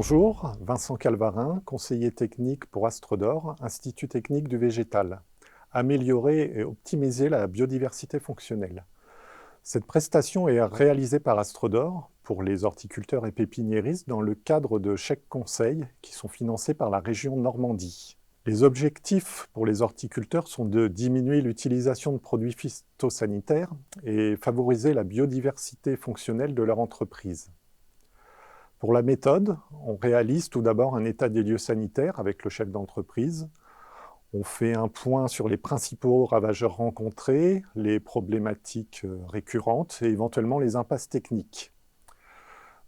Bonjour, Vincent Calvarin, conseiller technique pour Astrodor, Institut technique du végétal. Améliorer et optimiser la biodiversité fonctionnelle. Cette prestation est réalisée par Astrodor pour les horticulteurs et pépiniéristes dans le cadre de chèques conseils qui sont financés par la région Normandie. Les objectifs pour les horticulteurs sont de diminuer l'utilisation de produits phytosanitaires et favoriser la biodiversité fonctionnelle de leur entreprise. Pour la méthode, on réalise tout d'abord un état des lieux sanitaires avec le chef d'entreprise. On fait un point sur les principaux ravageurs rencontrés, les problématiques récurrentes et éventuellement les impasses techniques.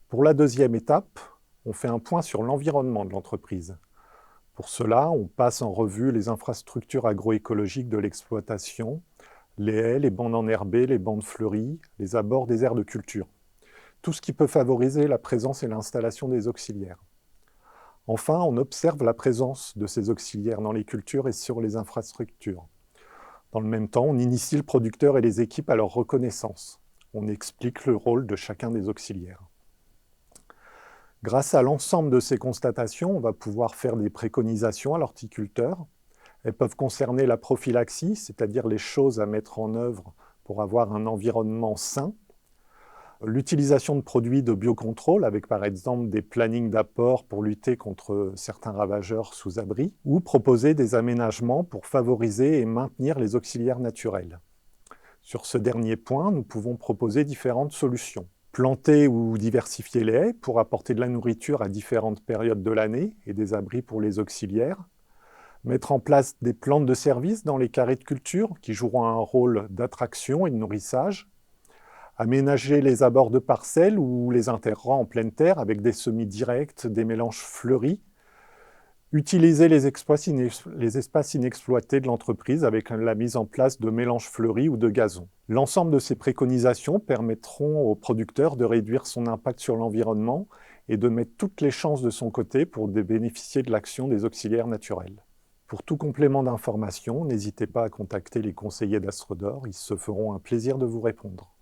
Pour la deuxième étape, on fait un point sur l'environnement de l'entreprise. Pour cela, on passe en revue les infrastructures agroécologiques de l'exploitation, les haies, les bandes enherbées, les bandes fleuries, les abords des aires de culture. Tout ce qui peut favoriser la présence et l'installation des auxiliaires. Enfin, on observe la présence de ces auxiliaires dans les cultures et sur les infrastructures. Dans le même temps, on initie le producteur et les équipes à leur reconnaissance. On explique le rôle de chacun des auxiliaires. Grâce à l'ensemble de ces constatations, on va pouvoir faire des préconisations à l'horticulteur. Elles peuvent concerner la prophylaxie, c'est-à-dire les choses à mettre en œuvre pour avoir un environnement sain, l'utilisation de produits de biocontrôle avec par exemple des plannings d'apport pour lutter contre certains ravageurs sous abri ou proposer des aménagements pour favoriser et maintenir les auxiliaires naturels. Sur ce dernier point, nous pouvons proposer différentes solutions. Planter ou diversifier les haies pour apporter de la nourriture à différentes périodes de l'année et des abris pour les auxiliaires. Mettre en place des plantes de service dans les carrés de culture qui joueront un rôle d'attraction et de nourrissage. Aménager les abords de parcelles ou les interrangs en pleine terre avec des semis directs, des mélanges fleuris. Utiliser les espaces inexploités de l'entreprise avec la mise en place de mélanges fleuris ou de gazon. L'ensemble de ces préconisations permettront au producteur de réduire son impact sur l'environnement et de mettre toutes les chances de son côté pour bénéficier de l'action des auxiliaires naturels. Pour tout complément d'information, n'hésitez pas à contacter les conseillers d'Astrodor, ils se feront un plaisir de vous répondre.